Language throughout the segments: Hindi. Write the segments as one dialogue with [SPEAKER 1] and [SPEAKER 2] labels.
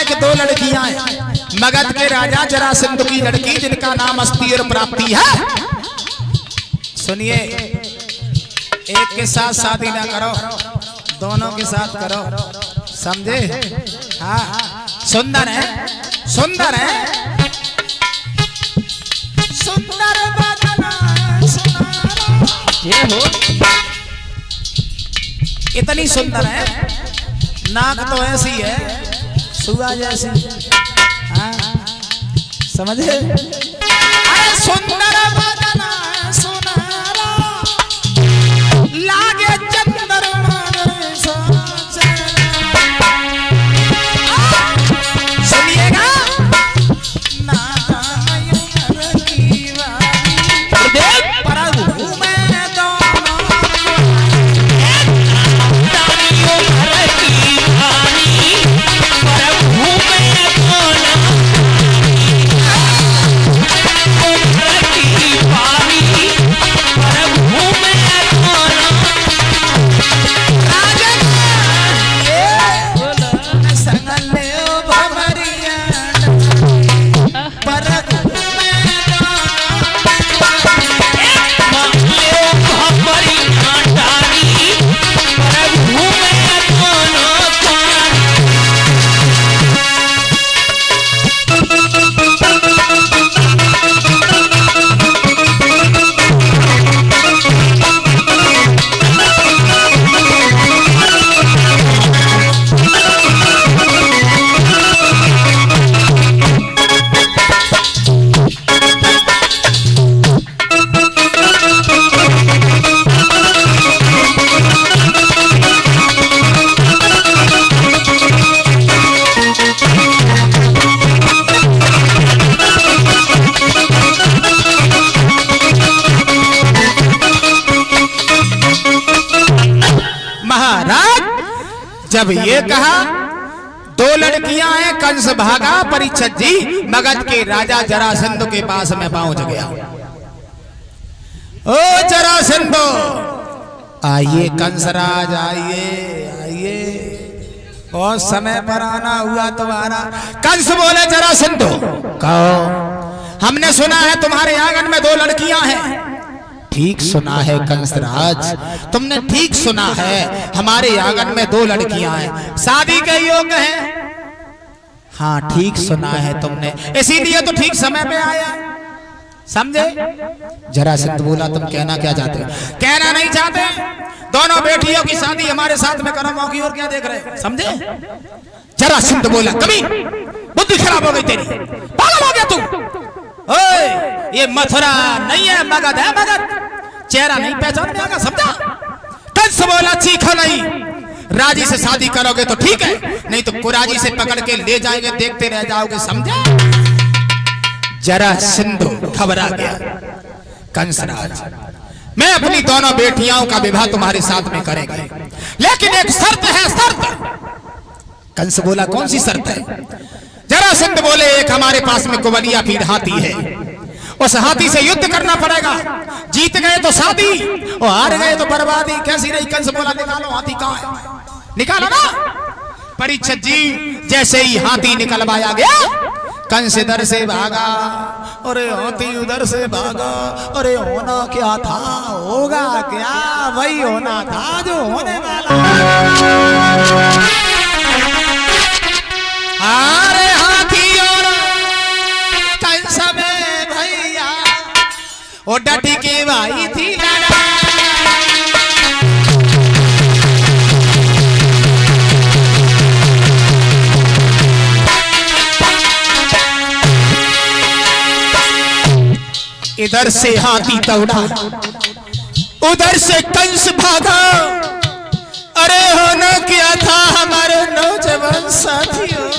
[SPEAKER 1] है कि 2 लड़कियां हैं मगध के राजा जरासंध की लड़की जिनका नाम अस्ति और प्राप्ति है। सुनिए, एक के साथ शादी ना करो, दोनों के साथ करो, समझे? हाँ, सुंदर है, सुंदर है, सुंदर बदना ये हो, इतनी सुंदर है, नाक तो ऐसी है सुआ जैसी, हाँ, समझे? अरे सुंदर बदना सुनारा लागे चंद्रमा सुनिएगा जब ये कहा 2 लड़कियां हैं, कंस भागा, परीक्षित जी मगध के राजा जरासंध के पास में पहुंच गया। ओ जरासंध, आइए कंसराज, आइए आइए, और समय पर आना हुआ तुम्हारा। कंस बोले जरासंध, कहो, हमने सुना है तुम्हारे आंगन में 2 लड़कियां हैं। ठीक सुना है कंसराज, तुमने ठीक सुना है, हमारे आंगन में 2 लड़कियां हैं, शादी के योग्य हैं। हाँ, ठीक सुना है तुमने, इसीलिए तो ठीक समय पे आया, समझे? जरासंध बोला, तुम कहना क्या चाहते हो? कहना नहीं चाहते, दोनों बेटियों की शादी हमारे साथ में करो, मौकी और क्या देख रहे, समझे? जरासंध बोला, कभी बुद्धि खराब हो गई तेरी, पागल हो गया तू? ओए, ये मथुरा नहीं है, मगध है, मगध। चेहरा नहीं पहचान में आगा, समझा? कंस बोला, चीखो नहीं, राजी से शादी करोगे तो ठीक है, नहीं तो कुराजी से पकड़ के ले जाएंगे, देखते रह जाओगे, समझा? जरासंध घबरा गया। कंसराज, मैं अपनी दोनों बेटियों का विवाह तुम्हारे साथ में करेंगे, लेकिन एक शर्त है, शर्त। कंस बोला, कौन सी शर्त है? जरासंध बोले, एक हमारे पास में कुबलिया पीर हाथी है, उस हाथी से युद्ध करना पड़ेगा, जीत गए तो शादी और हार गए तो बर्बादी। कैसी रही? कंस बोला, निकालो हाथी कहाँ है, निकालो ना। परीक्षित जी जैसे ही हाथी निकलवाया गया, कंस इधर से भागा, अरे हाथी उधर से भागा। अरे होना क्या था, होगा क्या, वही होना था जो होने वाला। अरे हाथी और कंस में भैया वो डटी के भाई थी लड़ाई। इधर से हाथी दौड़ा, उधर से कंस भागा। अरे होना क्या था हमारे नौजवान साथियों,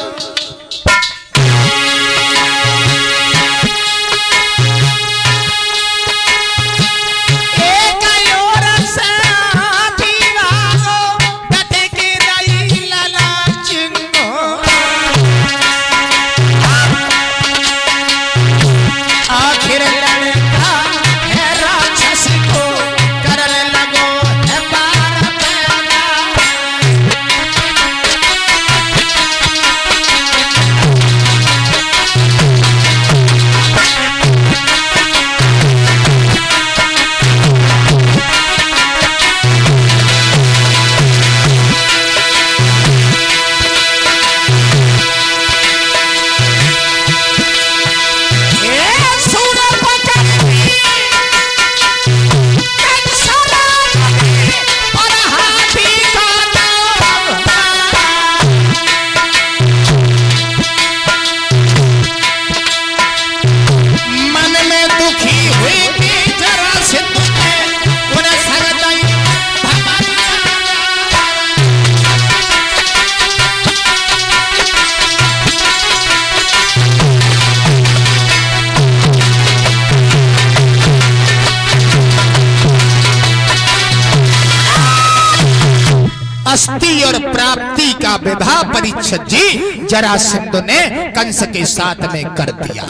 [SPEAKER 1] अस्थि और प्राप्ति का विवाह परीक्षित जी जरासंध ने कंस के साथ में कर दिया।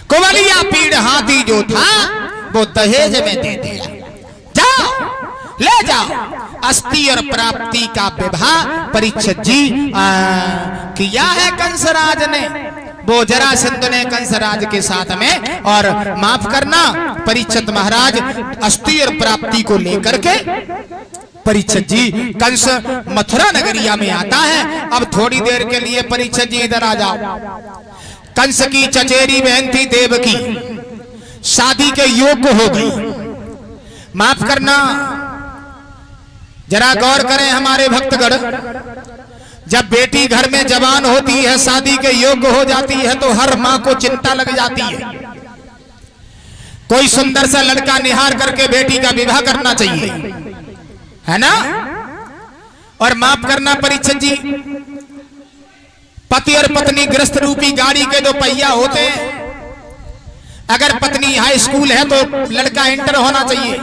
[SPEAKER 1] कुवलिया पीड़ हाथी जो था वो दहेज में दे दिया। जाओ ले जाओ। अस्थि और प्राप्ति का विवाह परीक्षित जी किया है कंसराज ने। वो जरासंध ने कंसराज के साथ में, और माफ करना परीक्षित महाराज अस्थि और प्राप्ति को लेकर के परीक्षित जी कंस मथुरा नगरिया में आता है। अब थोड़ी देर के लिए परीक्षित जी इधर आ जाओ। कंस की चचेरी बहन थी देवकी, शादी के योग्य हो गई। माफ करना, जरा गौर करें हमारे भक्तगण, जब बेटी घर में जवान होती है, शादी के योग्य हो जाती है, तो हर मां को चिंता लग जाती है। कोई सुंदर सा लड़का निहार करके बेटी का विवाह करना चाहिए, है ना। और माफ करना परीक्षित जी, पति और पत्नी ग्रस्त रूपी गाड़ी के दो पहिया होते हैं। अगर पत्नी हाई स्कूल है तो लड़का इंटर होना चाहिए,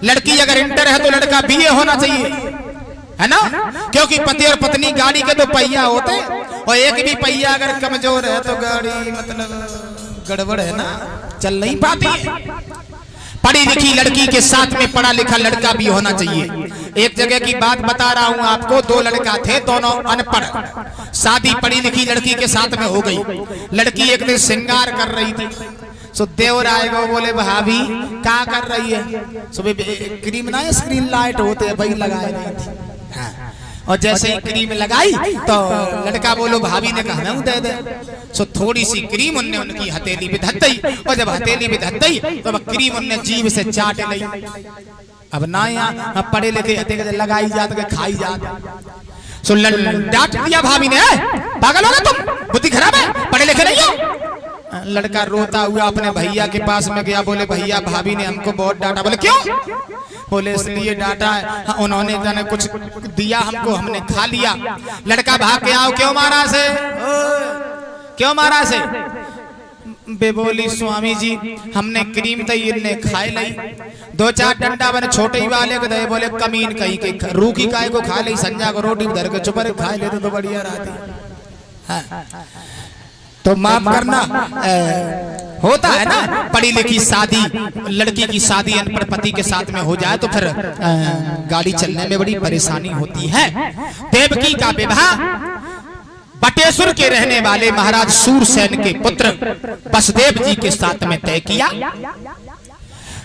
[SPEAKER 1] लड़की अगर इंटर है तो लड़का बीए होना चाहिए, है ना। क्योंकि पति और पत्नी गाड़ी के दो पहिया होते हैं, और एक भी पहिया अगर कमजोर है तो गाड़ी मतलब गड़बड़ है ना, चल नहीं पाती है। पढ़ी लिखी लड़की के साथ में पढ़ा लिखा लड़का भी होना चाहिए। एक जगह की बात बता रहा हूं आपको, दो लड़का थे, दोनों अनपढ़। शादी पढ़ी लिखी लड़की के साथ में हो गई। लड़की एक दिन श्रृंगार कर रही थी, सो देवर आएगा, बोले भाभी क्या कर रही है। सुबह क्रीम ना स्क्रीन लाइट होते हैं वही लगाए रही थी। हाँ। और जैसे ही क्रीम लगाई तो लड़का बोलो भाभी ने कहा मैं दे दे। सो थोड़ी सी क्रीम उनने उनकी हथेली पे धत दी, और जब हथेली पे धत दी तो वह क्रीम उनने जीभ से चाट ली। अब ना यहाँ पढ़े लिखे लगाई जात के खाई जात। सो डांट दिया भाभी ने, पागल हो गए तुम, बुद्धि खराब है, पढ़े लिखे नहीं हो। लड़का रोता हुआ अपने भैया के पास में गया, बोले भैया भाभी ने हमको बहुत डांटा। बोले क्यों? बोले इसलिए डांटा है, उन्होंने जाने कुछ दिया हमको, हमने खा लिया। लड़का भाग के आओ, क्यों मारा से, क्यों मारा से? बे बोली स्वामी जी हमने क्रीम दई ने खाए ली, दो चार डंडा बने छोटे ही वाले को दे। बोले कमीन कहीं के रूखी काय को खा ली, संजा को रोटी धर के चुपर खाए लेते तो बढ़िया रहती। तो माफ करना होता है ना, पढ़ी लिखी शादी, लड़की की शादी अनपढ़ पति के साथ में हो जाए तो फिर गाड़ी चलने में बड़ी परेशानी होती है। देवकी का विवाह बटेश्वर के रहने वाले महाराज सूरसेन के पुत्र बसदेव जी के साथ में तय किया।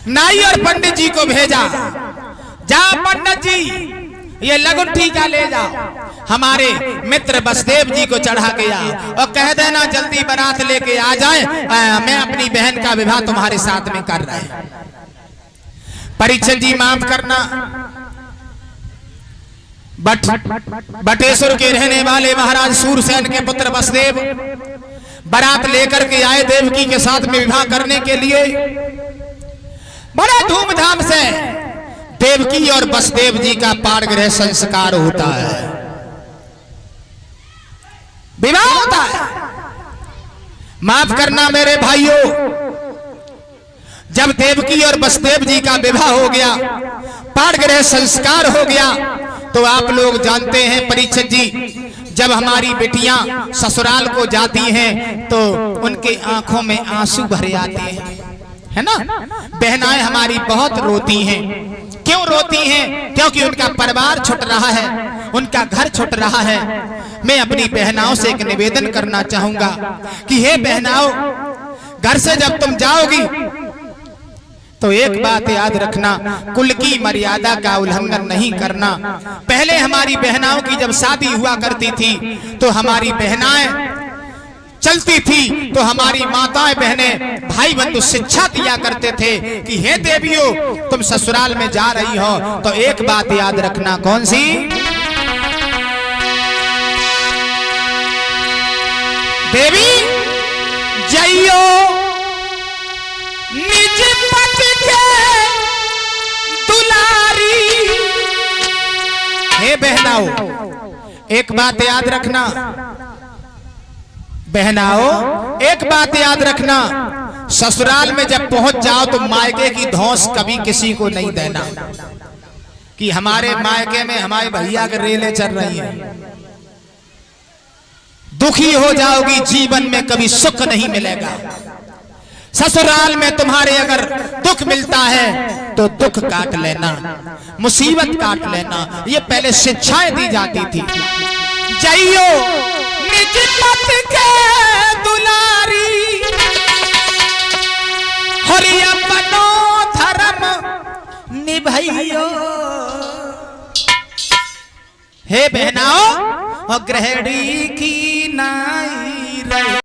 [SPEAKER 1] नाई और पंडित जी को भेजा, जा पंडित जी ये लगुट्ठी का ले जाओ, हमारे मित्र बसदेव जी को चढ़ा के आ, और कह देना जल्दी बारात लेके आ जाए, मैं अपनी बहन का विवाह तुम्हारे साथ में कर रहा है। परीक्षित जी माफ करना, बटेश्वर के रहने वाले महाराज सूरसेन के पुत्र बसदेव बारात लेकर के आए देवकी के साथ में विवाह करने के लिए। बड़ा धूमधाम से देवकी और बसदेव जी का पाणिग्रह संस्कार होता है, विवाह होता है। माफ करना मेरे भाइयों, जब देवकी और बसदेव जी का विवाह हो गया, पाणिग्रह संस्कार हो गया, तो आप लोग जानते हैं परीक्षित जी, जब हमारी बेटियां ससुराल को जाती हैं तो उनके आंखों में आंसू भरे आते हैं, है ना। बहनाएं हमारी बहुत रोती हैं। क्यों रोती हैं? क्योंकि उनका परिवार छूट रहा है, उनका घर छूट रहा है। मैं अपनी बहनाओं से एक निवेदन करना चाहूंगा कि हे बहनाओं, घर से जब तुम जाओगी तो एक बात याद रखना, कुल की मर्यादा का उल्लंघन नहीं करना। पहले हमारी बहनाओं की जब शादी हुआ करती थी तो हमारी बहनाएं चलती थी तो हमारी माताएं बहनें भाई बंधु शिक्षा दिया करते थे कि हे देवियों तुम ससुराल में जा रही हो तो एक बात याद रखना। कौन सी? देवी जइयो निज पति के दुलारी। हे बहनाओ एक बात याद रखना, बहनाओ एक बात याद रखना, ससुराल में जब पहुंच जाओ तो मायके की धौंस कभी किसी को नहीं देना कि हमारे मायके में हमारे भैया के रेले चल रही हैं, दुखी हो जाओगी, जीवन में कभी सुख नहीं मिलेगा। ससुराल में तुम्हारे अगर दुख मिलता है तो दुख काट लेना, मुसीबत काट लेना, ये पहले शिक्षाएं दी जाती थी। जइयो निज पति के दुलारी, हरि अपनो धर्म निभइयो। हे बहनाओ, और गृहिणी की नाई रहे।